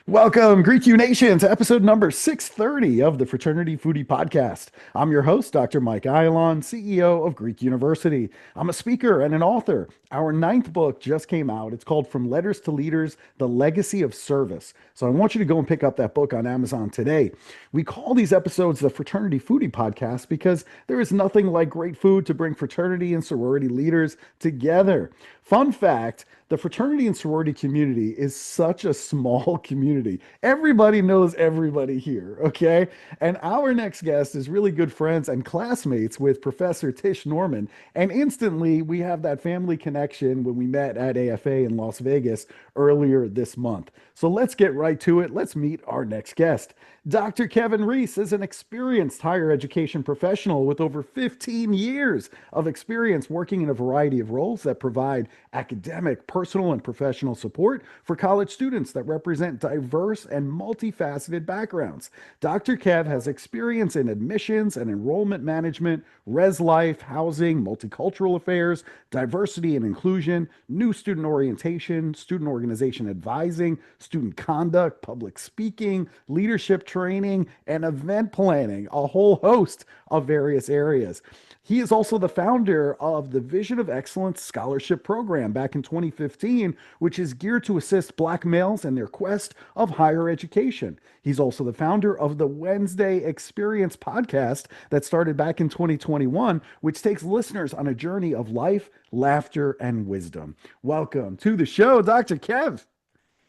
Welcome, Greek U Nation, to episode number 630 of the Fraternity Foodie Podcast. I'm your host, Dr. Mike Ayalon, CEO of Greek University. I'm a speaker and an author. Our ninth book just came out. It's called From Letters to Leaders, The Legacy of Service. So I want you to go and pick up that book on Amazon today. We call these episodes the Fraternity Foodie Podcast because there is nothing like great food to bring fraternity and sorority leaders together. Fun fact, the fraternity and sorority community is such a small community. Everybody knows everybody here, okay? And our next guest is really good friends and classmates with Professor Tish Norman. And instantly, we have that family connection when we met at AFA in Las Vegas earlier this month. So let's get right to it. Let's meet our next guest. Dr. Kevin Reese is an experienced higher education professional with over 15 years of experience working in a variety of roles that provide academic, personal, and professional support for college students that represent diverse and multifaceted backgrounds. Dr. Kev has experience in admissions and enrollment management, res life, housing, multicultural affairs, diversity and inclusion, new student orientation, student organization advising, student conduct, public speaking, leadership training, and event planning, a whole host of various areas. He is also the founder of the Vision of Excellence Scholarship Program back in 2015, which is geared to assist Black males in their quest of higher education. He's also the founder of the Wednesday Experience podcast that started back in 2021, which takes listeners on a journey of life, laughter, and wisdom. Welcome to the show, Dr. Kev.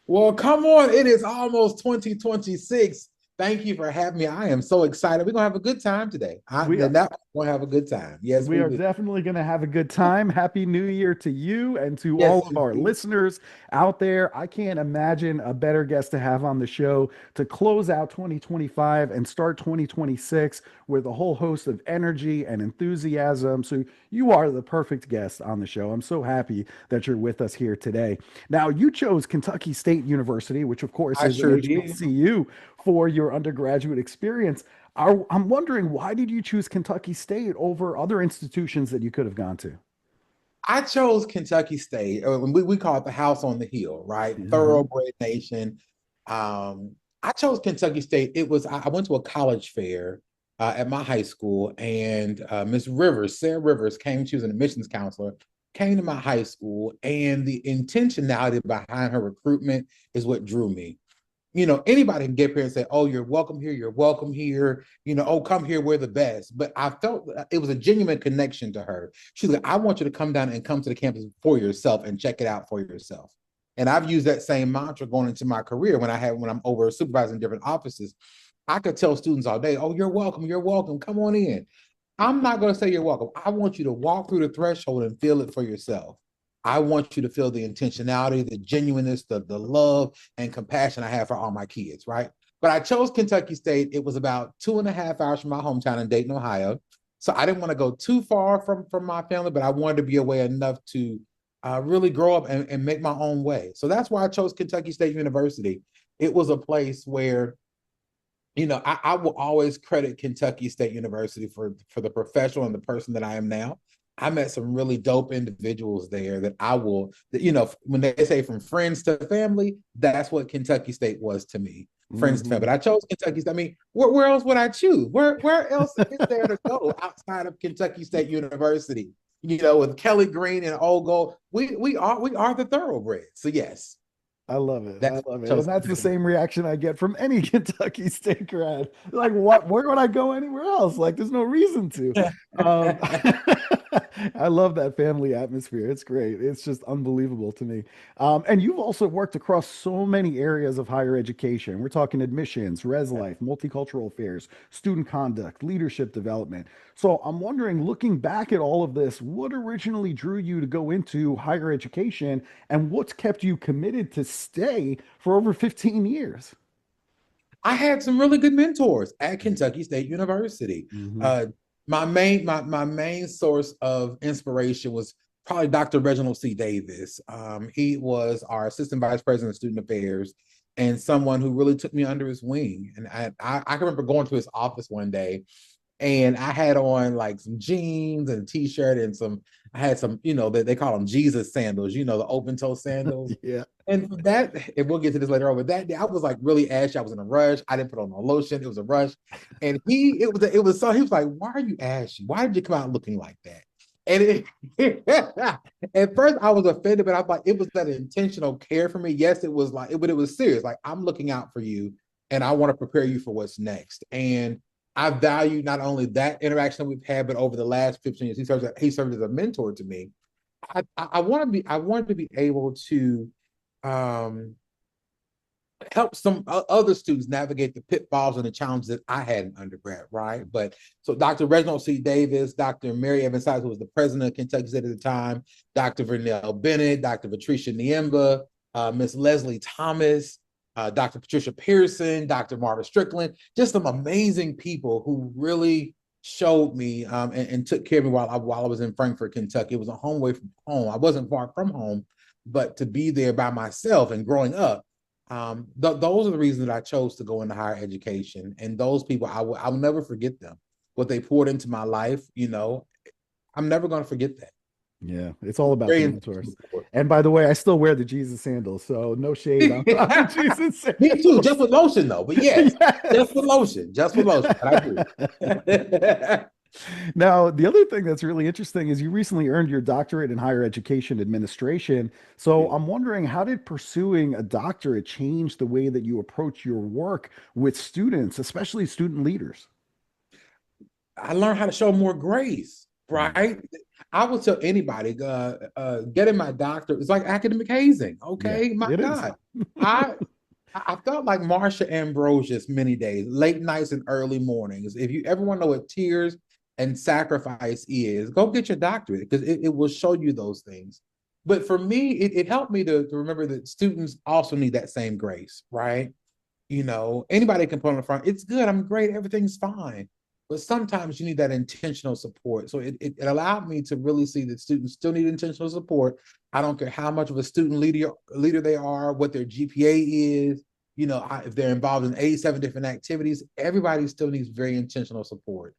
Well, come on. It is almost 2026. Thank you for having me. I am so excited. We're going to have a good time today. We're going to have a good time. Yes, we are definitely going to have a good time. Happy New Year to you and to all of our listeners out there. I can't imagine a better guest to have on the show to close out 2025 and start 2026 with a whole host of energy and enthusiasm. So you are the perfect guest on the show. I'm so happy that you're with us here today. Now, you chose Kentucky State University, which of course is an HBCU, for your undergraduate experience. I'm wondering, why did you choose Kentucky State over other institutions that you could have gone to? I chose Kentucky State. We call it the house on the hill, right? Mm-hmm. Thoroughbred nation. I chose Kentucky State. I went to a college fair at my high school, and Miss Rivers, Sarah Rivers, she was an admissions counselor, came to my high school, and the intentionality behind her recruitment is what drew me. You know, anybody can get here and say, oh, you're welcome here, you know, oh, come here, we're the best. But I felt it was a genuine connection to her. She's like, I want you to come down and come to the campus for yourself and check it out for yourself. And I've used that same mantra going into my career when I'm over supervising different offices. I could tell students all day, oh, you're welcome, come on in. I'm not going to say you're welcome. I want you to walk through the threshold and feel it for yourself. I want you to feel the intentionality, the genuineness, the love and compassion I have for all my kids, right? But I chose Kentucky State. It was about 2.5 hours from my hometown in Dayton, Ohio. So I didn't want to go too far from my family, but I wanted to be away enough to really grow up and make my own way. So that's why I chose Kentucky State University. It was a place where, you know, I will always credit Kentucky State University for the professional and the person that I am now. I met some really dope individuals there that you know, when they say from friends to family, that's what Kentucky State was to me. Friends to family. But I chose Kentucky State. I mean, where else would I choose? Where else is there to go outside of Kentucky State University? You know, with Kelly Green and Old Gold, we are the thoroughbreds. So yes. I love it. I love it. And that's the same reaction I get from any Kentucky State grad. Like, what? Where would I go anywhere else? Like, there's no reason to. I love that family atmosphere. It's great. It's just unbelievable to me. And you've also worked across so many areas of higher education. We're talking admissions, res life, multicultural affairs, student conduct, leadership development. So I'm wondering, looking back at all of this, what originally drew you to go into higher education, and what's kept you committed to stay for over 15 years? I had some really good mentors at Kentucky State University. Mm-hmm. My main source of inspiration was probably Dr. Reginald C. Davis. He was our assistant vice president of student affairs. and someone who really took me under his wing. And I can remember going to his office one day, and I had on like some jeans and a t-shirt and I had some, they call them Jesus sandals, the open toe sandals. Yeah. And for that, and we'll get to this later on, but that day I was like really ashy. I was in a rush. I didn't put on no lotion. It was a rush. And he was like, why are you ashy? Why did you come out looking like that? And at first I was offended, but I was like, it was that intentional care for me. Yes, it was like, but it was serious. Like, I'm looking out for you and I want to prepare you for what's next. And I value not only that interaction we've had, but over the last 15 years, he served as a mentor to me. I wanted to be able to um, help some other students navigate the pitfalls and the challenges that I had in undergrad, right? But so Dr. Reginald C. Davis, Dr. Mary Evans Sides, who was the president of Kentucky State at the time, Dr. Vernell Bennett, Dr. Patricia Niemba, Miss Leslie Thomas, Dr. Patricia Pearson, Dr. Marva Strickland, just some amazing people who really showed me and took care of me while I was in Frankfort, Kentucky. It was a home away from home. I wasn't far from home, but to be there by myself and growing up, those are the reasons that I chose to go into higher education. And those people, I'll never forget them. What they poured into my life, I'm never going to forget that. Yeah, it's all about the Very mentors. And by the way, I still wear the Jesus sandals, so no shade on the Jesus sandals. Me too, just with lotion though. But yes, Yes. just with lotion, just with lotion. But I agree. Now, the other thing that's really interesting is you recently earned your doctorate in higher education administration. So I'm wondering, how did pursuing a doctorate change the way that you approach your work with students, especially student leaders? I learned how to show more grace, Mm. right? I would tell anybody, getting my doctorate is like academic hazing. Yeah, Okay, my it is. God, I I felt like Marsha Ambrosius many days, late nights and early mornings. If you ever want to know what tears and sacrifice is, go get your doctorate because it will show you those things. But for me, it helped me to remember that students also need that same grace, right? Anybody can put on the front, it's good, I'm great, everything's fine. But sometimes you need that intentional support. So it allowed me to really see that students still need intentional support. I don't care how much of a student leader they are, what their GPA is, if they're involved in 87 different activities, everybody still needs very intentional support.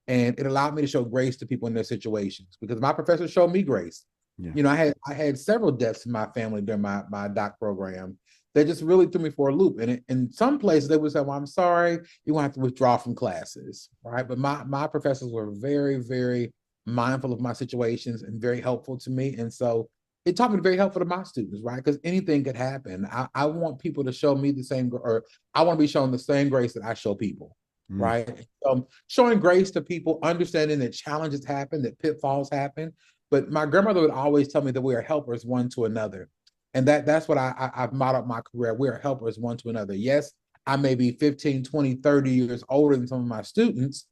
And it allowed me to show grace to people in their situations because my professor showed me grace. Yeah. I had several deaths in my family during my doc program that just really threw me for a loop. And in some places they would say, well, I'm sorry, you're gonna have to withdraw from classes, right? But my professors were very, very mindful of my situations and very helpful to me. And so it taught me to be very helpful to my students, right? Because anything could happen. I want people to show me the same, or I want to be shown the same grace that I show people, Mm. right? Showing grace to people, understanding that challenges happen, that pitfalls happen. But my grandmother would always tell me that we are helpers one to another. And that's what I've modeled my career. We are helpers one to another. Yes, I may be 15, 20, 30 years older than some of my students,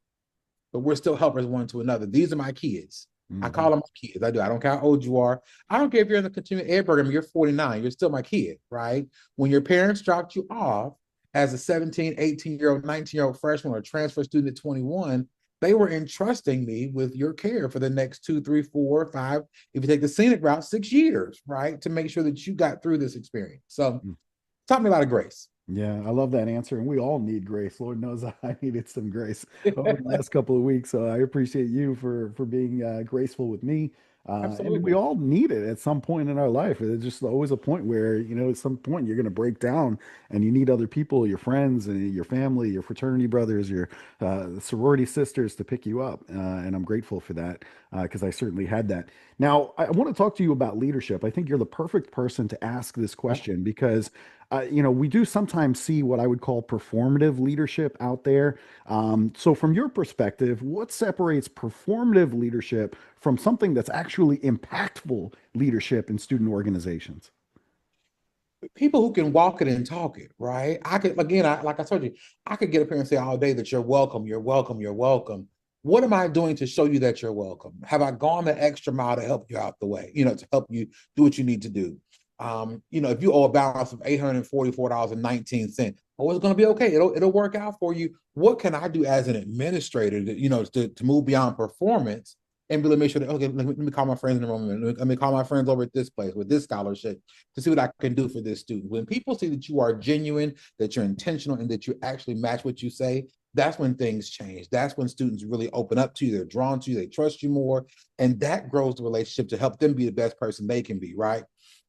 but we're still helpers one to another. These are my kids. I Mhm. call them my kids. I do. I don't care how old you are. I don't care if you're in the continuing ed program, you're 49, you're still my kid, right? When your parents dropped you off as a 17, 18-year-old, 19-year-old freshman or transfer student at 21, they were entrusting me with your care for the next 2, 3, 4, 5, if you take the scenic route, 6 years, right? To make sure that you got through this experience. So taught me a lot of grace. Yeah, I love that answer. And we all need grace. Lord knows I needed some grace over the last couple of weeks. So I appreciate you for being graceful with me. And we Absolutely. all need it at some point in our life. There's just always a point where, at some point you're going to break down and you need other people, your friends and your family, your fraternity brothers, your sorority sisters to pick you up. And I'm grateful for that because I certainly had that. Now, I want to talk to you about leadership. I think you're the perfect person to ask this question because we do sometimes see what I would call performative leadership out there. So, from your perspective, what separates performative leadership from something that's actually impactful leadership in student organizations? People who can walk it and talk it, right? I could, again, like I told you, I could get up here and say all day that you're welcome, you're welcome, you're welcome. What am I doing to show you that you're welcome? Have I gone the extra mile to help you out the way, to help you do what you need to do? If you owe a balance of $844.19, oh, it's going to be okay. It'll work out for you. What can I do as an administrator to move beyond performance and really make sure that, okay, let me call my friends in the room. Let me call my friends over at this place with this scholarship to see what I can do for this student. When people see that you are genuine, that you're intentional, and that you actually match what you say, that's when things change. That's when students really open up to you. They're drawn to you. They trust you more. And that grows the relationship to help them be the best person they can be, right?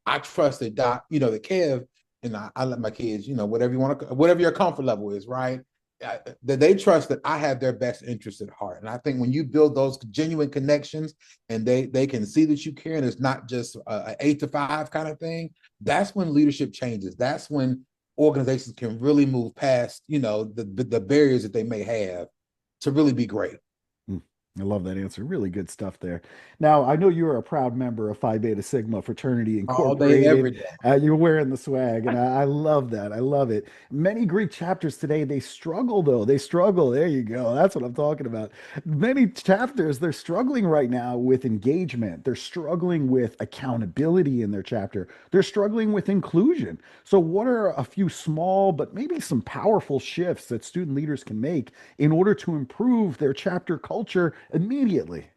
I trust that that Kev, and I let my kids, whatever you want to, whatever your comfort level is, right? That they trust that I have their best interest at heart. And I think when you build those genuine connections and they can see that you care and it's not just an 8 to 5 kind of thing, that's when leadership changes. That's when organizations can really move past, the barriers that they may have to really be great. I love that answer. Really good stuff there. Now, I know you're a proud member of Phi Beta Sigma Fraternity All day, every Incorporated. day. You're wearing the swag, and I love that. I love it. Many Greek chapters today, they struggle, though. They struggle. There you go. That's what I'm talking about. Many chapters, they're struggling right now with engagement. They're struggling with accountability in their chapter. They're struggling with inclusion. So, what are a few small, but maybe some powerful shifts that student leaders can make in order to improve their chapter culture immediately?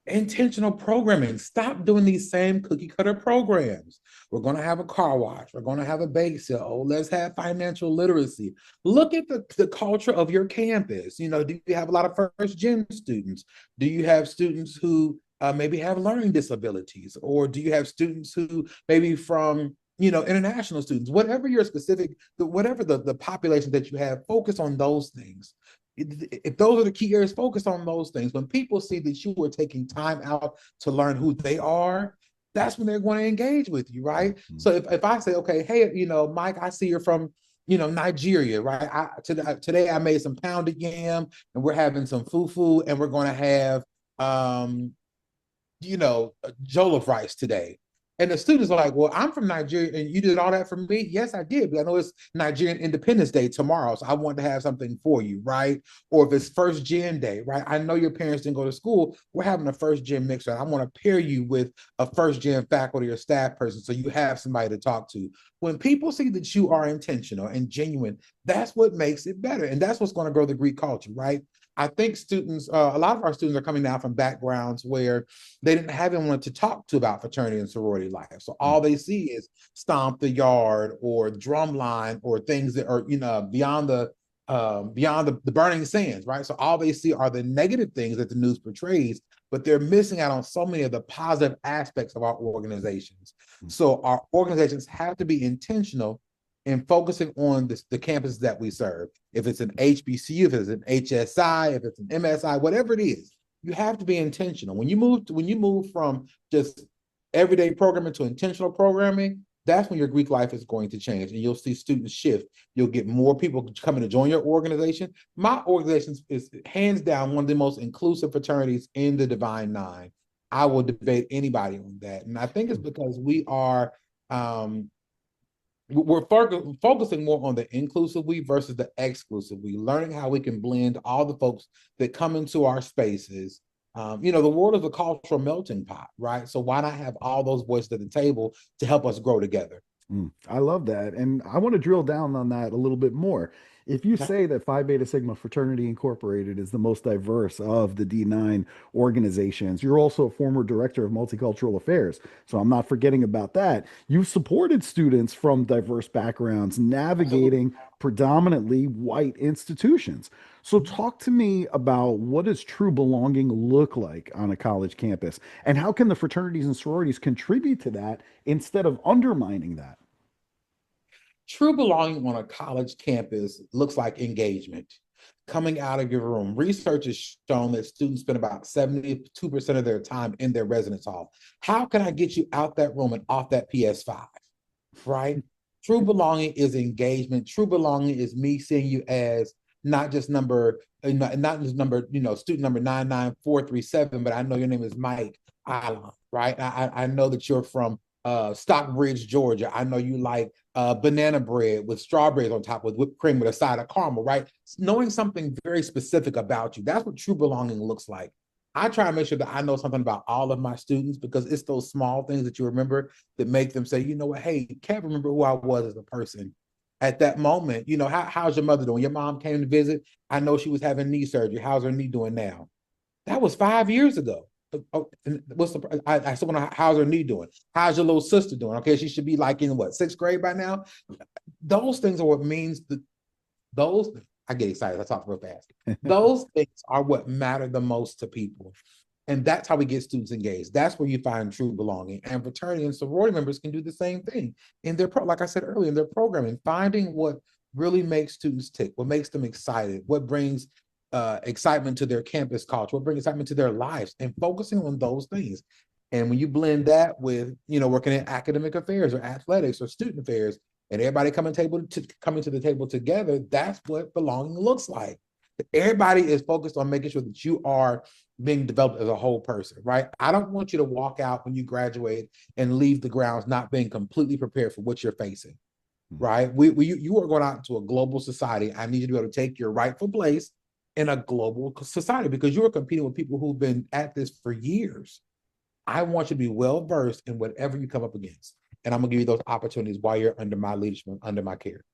Intentional programming. Stop doing these same cookie cutter programs. We're going to have a car wash. We're going to have a bake sale. Oh, let's have financial literacy. Look at the culture of your campus. Do you have a lot of first gen students? Do you have students who maybe have learning disabilities? Or do you have students who maybe from international students? Whatever your specific, whatever the population that you have, focus on those things. If those are the key areas, focus on those things. When people see that you are taking time out to learn who they are, that's when they're going to engage with you, right? Mm-hmm. So if I say, okay, hey, Mike, I see you're from, Nigeria, right? Today I made some pounded yam and we're having some fufu and we're going to have, jollof rice today. And the students are like, well, I'm from Nigeria and you did all that for me? Yes, I did. But I know it's Nigerian Independence Day tomorrow. So I want to have something for you, right? Or if it's first gen day, right? I know your parents didn't go to school. We're having a first gen mixer. I want to pair you with a first gen faculty or staff person so you have somebody to talk to. When people see that you are intentional and genuine, that's what makes it better. And that's what's going to grow the Greek culture, right? I think students, a lot of our students are coming down from backgrounds where they didn't have anyone to talk to about fraternity and sorority life. So all they see is stomp the yard or drumline or things that are, beyond the burning sands, right? So all they see are the negative things that the news portrays, but they're missing out on so many of the positive aspects of our organizations. So our organizations have to be intentional in focusing on the campuses that we serve. If it's an HBCU, if it's an HSI, if it's an MSI, whatever it is, you have to be intentional. When you move from just everyday programming to intentional programming, that's when your Greek life is going to change and you'll see students shift. You'll get more people coming to join your organization. My organization is hands down one of the most inclusive fraternities in the Divine Nine. I will debate anybody on that. And I think it's because we're focusing more on the inclusive we versus the exclusive we, learning how we can blend all the folks that come into our spaces. The world is a cultural melting pot, right? So why not have all those voices at the table to help us grow together? I love that. And I want to drill down on that a little bit more. If you say that Phi Beta Sigma Fraternity Incorporated is the most diverse of the D9 organizations, you're also a former director of Multicultural Affairs. So I'm not forgetting about that. You've supported students from diverse backgrounds Absolutely. navigating predominantly white institutions. So talk to me about what does true belonging look like on a college campus, and how can the fraternities and sororities contribute to that instead of undermining that? True belonging on a college campus looks like engagement. Coming out of your room. Research has shown that students spend about 72% of their time in their residence hall. How can I get you out that room and off that PS5? Right? True belonging is engagement. True belonging is me seeing you as not just not just student number 99437, but I know your name is Mike Island, right? I know that you're from Stockbridge, Georgia. I know you like banana bread with strawberries on top with whipped cream with a side of caramel, right? Knowing something very specific about you. That's what true belonging looks like. I try to make sure that I know something about all of my students because it's those small things that you remember that make them say, you know what, hey, can't remember who I was as a person. At that moment, how's your mother doing? Your mom came to visit. I know she was having knee surgery. How's her knee doing now? That was 5 years ago. And what's the? I still want to. How's her knee doing? How's your little sister doing? Okay, she should be like in what, sixth grade by now. Those things are what means that those. I get excited. I talk real fast. Those things are what matter the most to people, and that's how we get students engaged. That's where you find true belonging. And fraternity and sorority members can do the same thing in their like I said earlier, in their programming, finding what really makes students tick, what makes them excited, what brings excitement to their campus culture, what brings excitement to their lives, and focusing on those things. And when you blend that with, working in academic affairs or athletics or student affairs, and everybody coming to the table together, that's what belonging looks like. Everybody is focused on making sure that you are being developed as a whole person, right? I don't want you to walk out when you graduate and leave the grounds not being completely prepared for what you're facing, right? You are going out into a global society. I need you to be able to take your rightful place in a global society because you are competing with people who've been at this for years. I want you to be well versed in whatever you come up against. And I'm gonna give you those opportunities while you're under my leadership, under my care.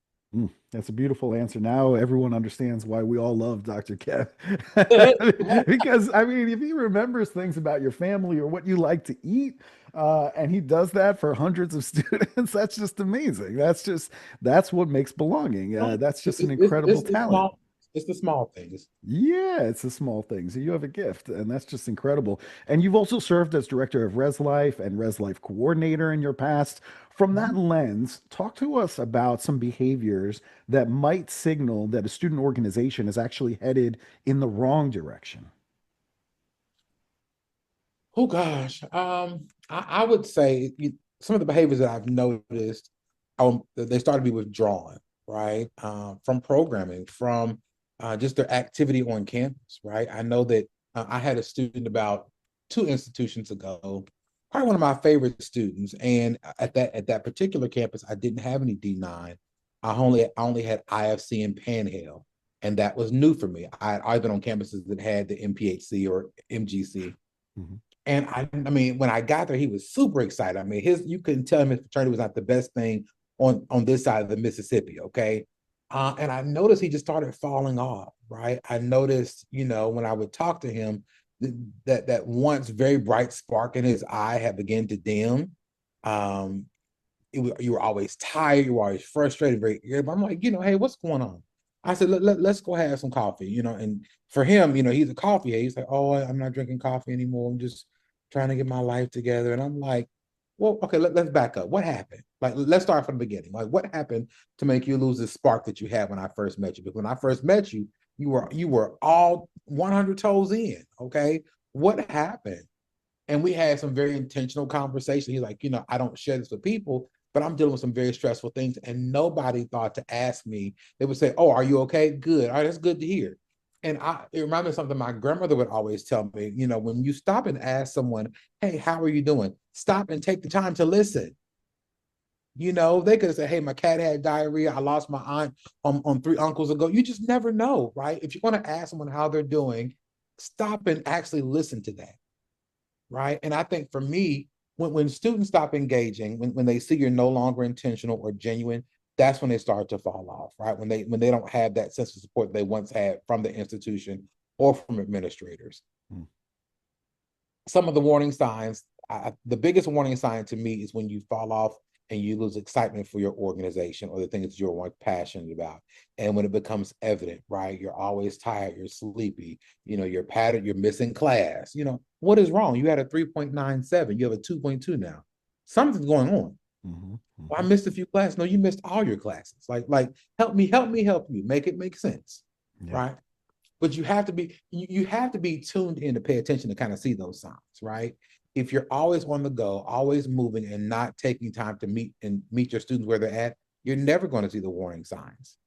That's a beautiful answer. Now everyone understands why we all love Dr. Kev. Because, I mean, if he remembers things about your family or what you like to eat, and he does that for hundreds of students, that's just amazing. That's what makes belonging. That's just an incredible talent. It's the small things. Yeah, it's the small things. You have a gift, and that's just incredible. And you've also served as director of Res Life and Res Life coordinator in your past. From that lens, talk to us about some behaviors that might signal that a student organization is actually headed in the wrong direction. Oh gosh, I would say some of the behaviors that I've noticed, they start to be withdrawn, right? From programming, from just their activity on campus, right? I know that I had a student about 2 institutions ago, probably one of my favorite students, and at that particular campus, I didn't have any D9. I only had IFC and Panhandle, and that was new for me. I'd been on campuses that had the MPHC or MGC. Mhm. And I mean, when I got there, he was super excited. I mean, you couldn't tell him his fraternity was not the best thing on this side of the Mississippi. Okay. And I noticed he just started falling off, right? I noticed, when I would talk to him, that once very bright spark in his eye had begun to dim. Um, you were always tired, you were always frustrated, very irritable. I'm like, hey, what's going on? I said, let's go have some coffee, and for him, he's a coffee head. He's like, oh, I'm not drinking coffee anymore. I'm just trying to get my life together. And I'm like, well, okay, let's back up. What happened? Like, let's start from the beginning. Like, what happened to make you lose the spark that you had when I first met you? Because when I first met you, you were all 100 toes in. Okay, what happened? And we had some very intentional conversation. He's like, I don't share this with people, but I'm dealing with some very stressful things. And nobody thought to ask me. They would say, oh, are you okay? Good. All right, that's good to hear. And it reminded me of something my grandmother would always tell me, when you stop and ask someone, hey, how are you doing? Stop and take the time to listen. They could say, hey, my cat had diarrhea. I lost my aunt on 3 uncles ago. You just never know, right? If you're going to ask someone how they're doing, stop and actually listen to that, right? And I think for me, when students stop engaging, when they see you're no longer intentional or genuine, that's when they start to fall off, right? When they don't have that sense of support they once had from the institution or from administrators. Mm. Some of the warning signs, the biggest warning sign to me is when you fall off and you lose excitement for your organization or the things that you're more passionate about. And when it becomes evident, right? You're always tired, you're sleepy, you're patterned, you're missing class. What is wrong? You had a 3.97, you have a 2.2 now. Something's going on. Mhm. Well, I Mhm. missed a few classes. No, you missed all your classes. Like help me, help me, help you. Make it make sense. Yeah. Right. But you have to be tuned in to pay attention to kind of see those signs, right? If you're always on the go, always moving and not taking time to meet your students where they're at, you're never going to see the warning signs.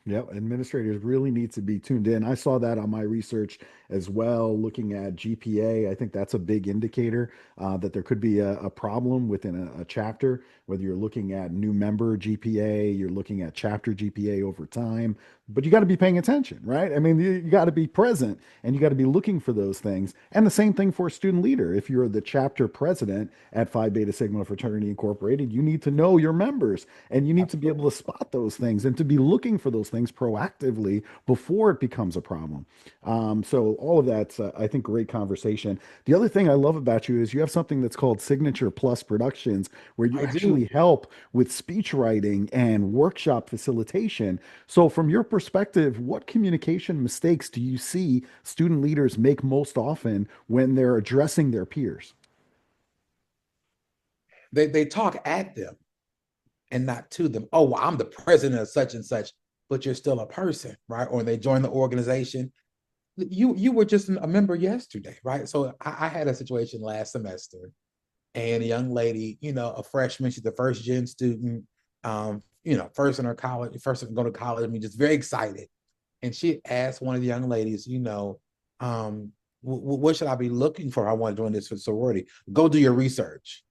Yep, administrators really need to be tuned in. I saw that on my research as well, looking at GPA. I think that's a big indicator that there could be a problem within a chapter, whether you're looking at new member GPA, you're looking at chapter GPA over time, but you got to be paying attention, right? I mean, you got to be present and you got to be looking for those things. And the same thing for a student leader. If you're the chapter president at Phi Beta Sigma Fraternity Incorporated, you need to know your members and you need to be able to spot those things and to be looking looking for those things proactively before it becomes a problem. So all of that's, I think, great conversation. The other thing I love about you is you have something that's called Signature Plus Productions, where you I do. actually help with speech writing and workshop facilitation. So, from your perspective, what communication mistakes do you see student leaders make most often when they're addressing their peers? They talk at them and not to them. Oh, well, I'm the president of such and such, but you're still a person, right? Or they join the organization. You were just a member yesterday, right? So I had a situation last semester, and a young lady, a freshman, she's the first gen student, first in her college, first to go to college. I mean, just very excited. And she asked one of the young ladies, what should I be looking for? I want to join this for sorority. Go do your research.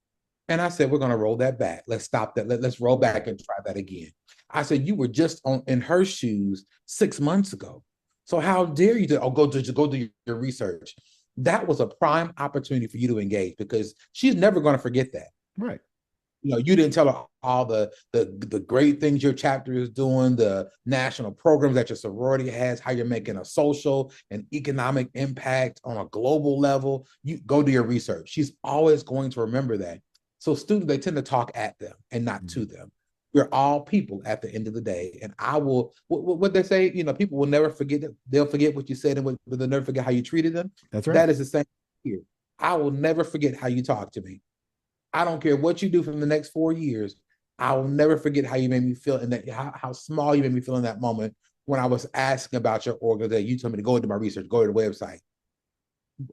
And I said, we're going to roll that back. Let's stop that. Let's roll back and try that again. I said, you were just in her shoes 6 months ago. So how dare you go do your research? That was a prime opportunity for you to engage, because she's never going to forget that. Right. You didn't tell her all the great things your chapter is doing, the national programs that your sorority has, how you're making a social and economic impact on a global level. You go do your research. She's always going to remember that. So students, they tend to talk at them and not to them. We're all people at the end of the day. And I will, what they say, people will never forget that. They'll forget what you said, and they'll never forget how you treated them. That's right. That is the same here. I will never forget how you talk to me. I don't care what you do from the next 4 years. I will never forget how you made me feel, and that how small you made me feel in that moment when I was asking about your organization. You told me to go into my research, go to the website.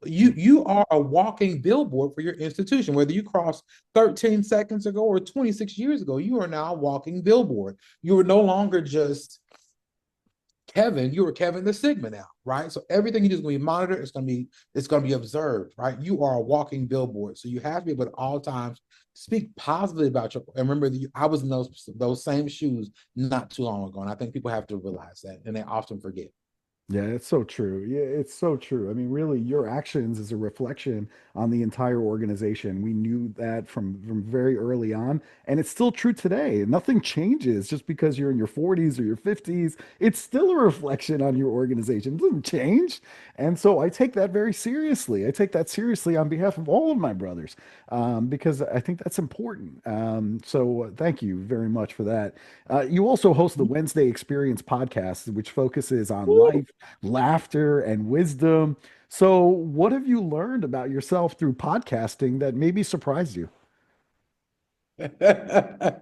You are a walking billboard for your institution. Whether you crossed 13 seconds ago or 26 years ago, you are now a walking billboard. You are no longer just Kevin, you were Kevin the Sigma now, right? So everything you do is going to be monitored. It's going to be observed, right? You are a walking billboard, so you have to be able at all times speak positively about your. And remember, I was in those same shoes not too long ago, and I think people have to realize that, and they often forget. Yeah, it's so true. Yeah, it's so true. I mean, really, your actions is a reflection on the entire organization. We knew that from very early on, and it's still true today. Nothing changes just because you're in your 40s or your 50s. It's still a reflection on your organization. It doesn't change. And so I take that very seriously. I take that seriously on behalf of all of my brothers, because I think that's important. So thank you very much for that. You also host the Wednesday Experience podcast, which focuses on life, laughter, and wisdom. So, what have you learned about yourself through podcasting that maybe surprised you? I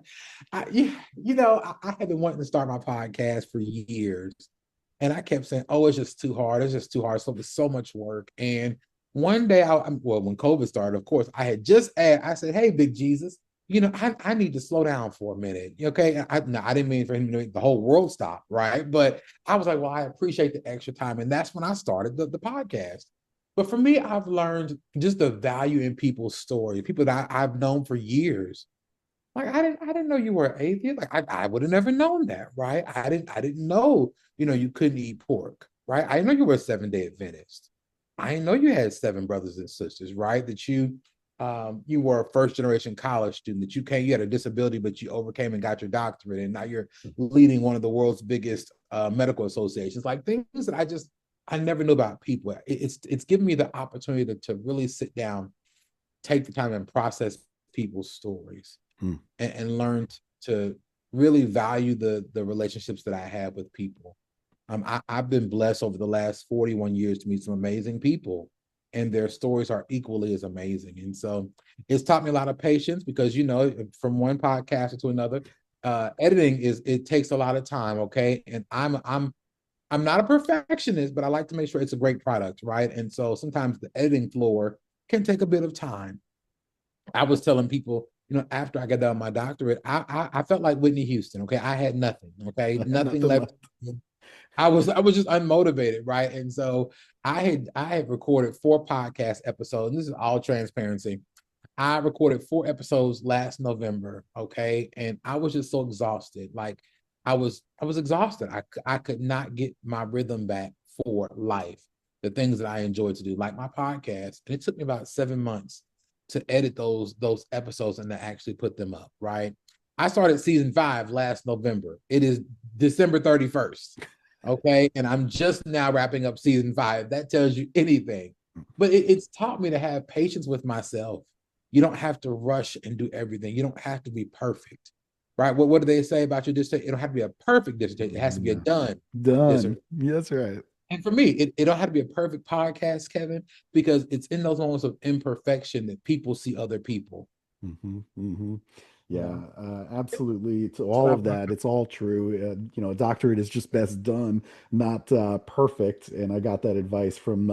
had been wanting to start my podcast for years, and I kept saying, "Oh, it's just too hard. It's just too hard. So it's so much work." And one day, when COVID started, of course, I had just asked. I said, "Hey, Big Jesus, I need to slow down for a minute, okay?" No, I didn't mean for him to make the whole world stop, right? But I was like, "Well, I appreciate the extra time," and that's when I started the podcast. But for me, I've learned just the value in people's story, people that I've known for years. Like I didn't know you were an atheist. Like I would have never known that, right? I didn't know, you couldn't eat pork, right? I didn't know you were a 7-day Adventist. I didn't know you had 7 brothers and sisters, right? That you were a first generation college student, that you had a disability, but you overcame and got your doctorate, and now you're leading one of the world's biggest medical associations. Like things that I never knew about people. It's given me the opportunity to really sit down, take the time and process people's stories, Hmm. and learn to really value the relationships that I have with people. I've been blessed over the last 41 years to meet some amazing people, and their stories are equally as amazing. And so it's taught me a lot of patience, because from one podcaster to another, editing it takes a lot of time, okay? And I'm not a perfectionist, but I like to make sure it's a great product, right? And so sometimes the editing floor can take a bit of time. I was telling people, after I got done my doctorate, I felt like Whitney Houston. Okay, I had nothing. Okay, nothing Nothing left. left. I was just unmotivated, right? And so I had recorded 4 podcast episodes. And this is all transparency. I recorded 4 episodes last November. Okay, and I was just so exhausted. Like I was exhausted. I could not get my rhythm back for life. The things that I enjoyed to do, like my podcast, and it took me about 7 months to edit those episodes and to actually put them up, right? I started season 5 last November. It is December 31st. Okay. And I'm just now wrapping up season 5. That tells you anything. But it's taught me to have patience with myself. You don't have to rush and do everything. You don't have to be perfect. Right. What do they say about your dissertation? It don't have to be a perfect dissertation. It has to be a Yeah. done Done. dissertation. Yeah, that's right. And for me, it don't have to be a perfect podcast, Kevin, because it's in those moments of imperfection that people see other people. Hmm. Hmm. Yeah, Yeah. absolutely. To all of that, it's all true. A doctorate is just best done, not perfect. And I got that advice from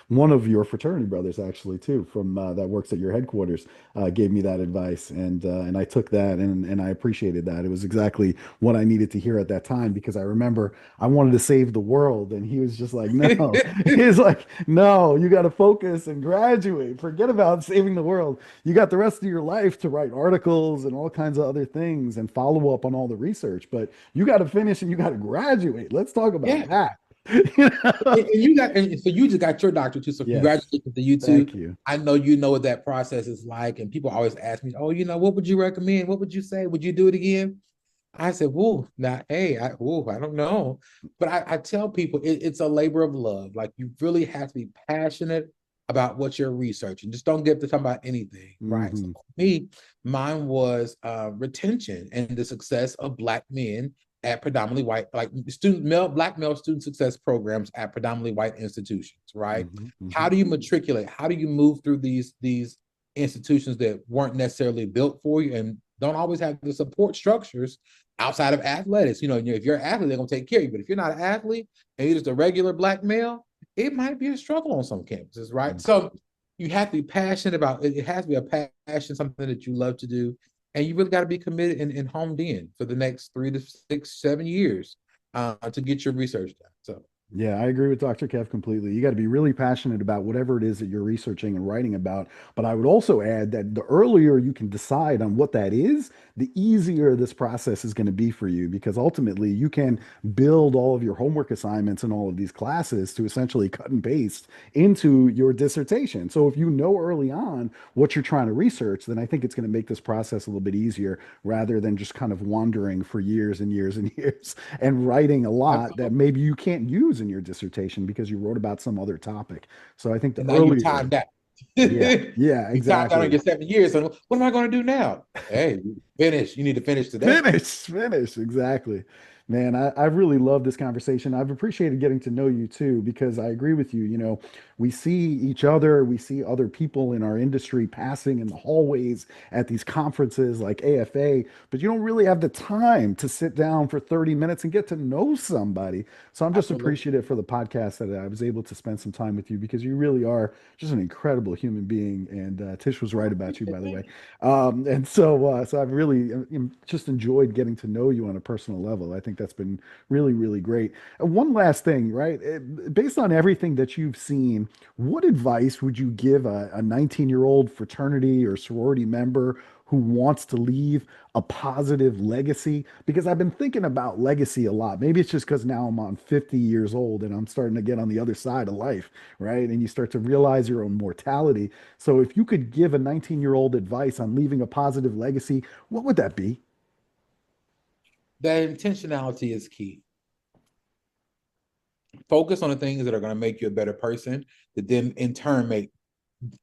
one of your fraternity brothers, actually, too, from that works at your headquarters, gave me that advice, and I took that, and I appreciated that. It was exactly what I needed to hear at that time because I remember I wanted to save the world, and he was just like, "No," he's like, "No, you got to focus and graduate. Forget about saving the world. You got the rest of your life to write articles and all kinds of other things and follow up on all the research, but you got to finish and you got to graduate. Let's talk about Yeah. that." You know? And so you just got your doctorate too. So Yes. congratulations to you too. Thank you. I know you know what that process is like. And people always ask me, oh, what would you recommend? What would you say? Would you do it again? I said, whoa, now, hey, I don't know. But I tell people it's a labor of love. Like you really have to be passionate about what you're researching. Just don't get to talk about anything, right? So Hmm. for me, mine was retention and the success of Black men at predominantly white, like Black male student success programs at predominantly white institutions, right? Hmm. Hmm. How do you matriculate? How do you move through these institutions that weren't necessarily built for you and don't always have the support structures outside of athletics? If you're an athlete, they're gonna take care of you. But if you're not an athlete and you're just a regular Black male, it might be a struggle on some campuses, right? So you have to be passionate about it. It has to be a passion, something that you love to do. And you really got to be committed and homed in for the next 3 to 6, 7 years to get your research done. So Yeah, I agree with Dr. Kev completely. You got to be really passionate about whatever it is that you're researching and writing about. But I would also add that the earlier you can decide on what that is, the easier this process is going to be for you because ultimately you can build all of your homework assignments and all of these classes to essentially cut and paste into your dissertation. So if you know early on what you're trying to research, then I think it's going to make this process a little bit easier rather than just kind of wandering for years and years and years and writing a lot that absolutely. maybe you can't use in your dissertation because you wrote about some other topic. So I think the And now you're earlier, timed out. yeah, yeah, You timed out on exactly. your 7 years. So what am I going to do now? Hey, finish. You need to finish today. Finish, exactly. Man, I really love this conversation. I've appreciated getting to know you too, because I agree with you. We see each other, we see other people in our industry passing in the hallways at these conferences like AFA, but you don't really have the time to sit down for 30 minutes and get to know somebody. So I'm just Absolutely. appreciative for the podcast that I was able to spend some time with you because you really are just an incredible human being. And Tish was right about you, by the way. So I've really just enjoyed getting to know you on a personal level. I think that's been really, really great. And one last thing, right? Based on everything that you've seen, what advice would you give a 19-year-old fraternity or sorority member who wants to leave a positive legacy? Because I've been thinking about legacy a lot. Maybe it's just because now I'm on 50 years old and I'm starting to get on the other side of life, right? And you start to realize your own mortality. So if you could give a 19-year-old advice on leaving a positive legacy, what would that be? That intentionality is key. Focus on the things that are going to make you a better person, that then in turn make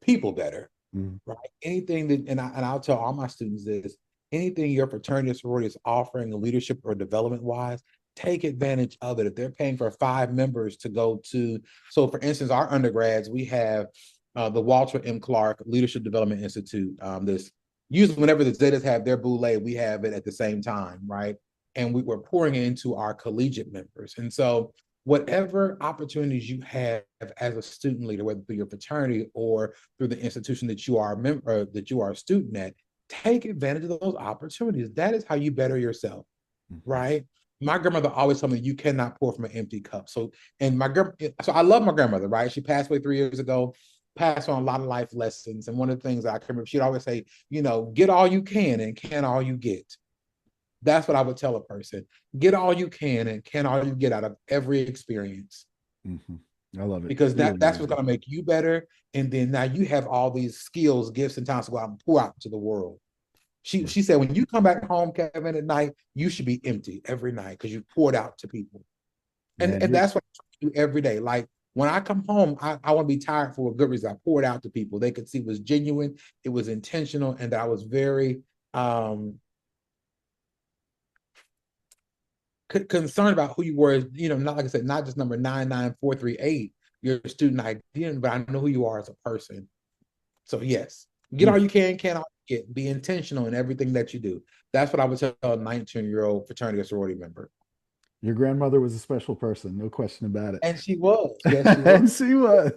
people better, Mm, right? Anything that, and I'll tell all my students this, anything your fraternity or sorority is offering leadership or development wise, take advantage of it. If they're paying for 5 members to go to, so for instance, our undergrads, we have the Walter M. Clark Leadership Development Institute. This usually whenever the Zetas have their boule, we have it at the same time, right? And we're pouring it into our collegiate members. And so whatever opportunities you have as a student leader, whether through your fraternity or through the institution that you are a member, that you are a student at, take advantage of those opportunities. That is how you better yourself, mhm. right? My grandmother always told me you cannot pour from an empty cup. So I love my grandmother, right? She passed away 3 years ago, passed on a lot of life lessons. And one of the things that I can remember, she'd always say, get all you can and can all you get. That's what I would tell a person. Get all you can and can all you get out of every experience. Mhm. I love it. Because Really, that's really what's good. going to make you better. And then now you have all these skills, gifts, and talents to go out and pour out to the world. She Yeah. she said, when you come back home, Kevin, at night, you should be empty every night because you poured out to people. And Man, and you're that's what I try to do every day. Like when I come home, I want to be tired for a good reason. I poured out to people. They could see it was genuine, it was intentional, and that I was very um concerned about who you were, not like I said, not just number 99438, your student ID, but I know who you are as a person. So yes, get all mm, you can all you get. Be intentional in everything that you do. That's what I would tell a 19-year-old fraternity or sorority member. your grandmother was a special person, no question about it. And she was. Yes, she was. And she was.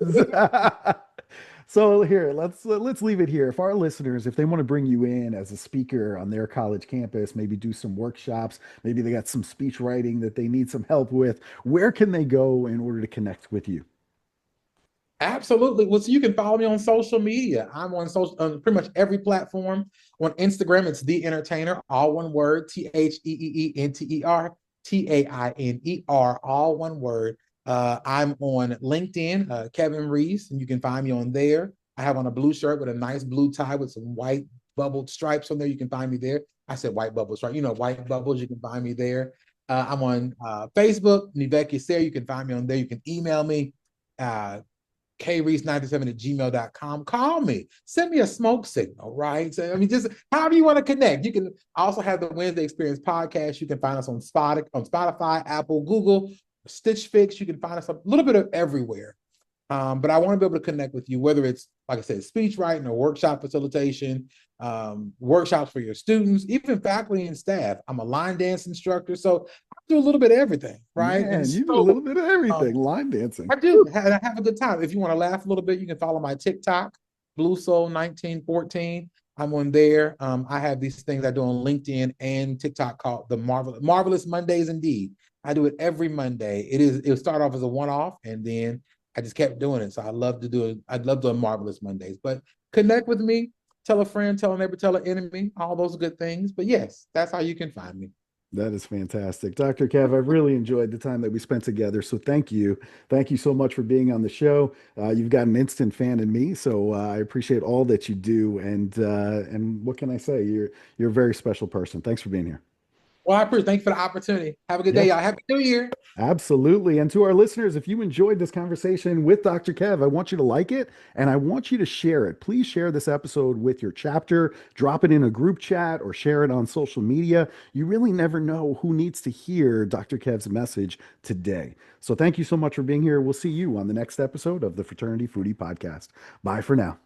So here, let's leave it here. If our listeners, if they want to bring you in as a speaker on their college campus, maybe do some workshops, maybe they got some speech writing that they need some help with, where can they go in order to connect with you? Absolutely. Well, so you can follow me on social media. I'm on social, on pretty much every platform. On Instagram, it's The Entertainer, all one word, TheEenterTainer, all one word. I'm on LinkedIn, Kevin Reese, and you can find me on there. I have on a blue shirt with a nice blue tie with some white bubbled stripes on there. You can find me there. I said white bubbles, right? White bubbles. You can find me there. I'm on Facebook, Nivek Yaser. You can find me on there. You can email me. kreese97@gmail.com. Call me. Send me a smoke signal, right? So, I mean, just however you want to connect. You can also have the Wednesday Experience podcast. You can find us on Spotify, Apple, Google, Stitch Fix. You can find us a little bit of everywhere. But I want to be able to connect with you, whether it's, like I said, speech writing or workshop facilitation, workshops for your students, even faculty and staff. I'm a line dance instructor, so I do a little bit of everything, right? And Man, you do a so little bit of everything, um, line dancing. I do. And I have a good time. If you want to laugh a little bit, you can follow my TikTok, Blue Soul 1914. I'm on there. I have these things I do on LinkedIn and TikTok called the Marvelous Mondays. Indeed, I do it every Monday. It'll start off as a one-off, and then I just kept doing it. So I love to do it. I love doing Marvelous Mondays. But connect with me. Tell a friend. Tell a neighbor. Tell an enemy. All those good things. But yes, that's how you can find me. That is fantastic. Dr. Kev, I've really enjoyed the time that we spent together. So thank you. Thank you so much for being on the show. You've got an instant fan in me, so I appreciate all that you do. And what can I say? You're a very special person. Thanks for being here. Well, I appreciate. Thank you for the opportunity. Have a good day, Yeah. y'all. Happy New Year. Absolutely. And to our listeners, if you enjoyed this conversation with Dr. Kev, I want you to like it and I want you to share it. Please share this episode with your chapter, drop it in a group chat, or share it on social media. You really never know who needs to hear Dr. Kev's message today. So thank you so much for being here. We'll see you on the next episode of the Fraternity Foodie Podcast. Bye for now.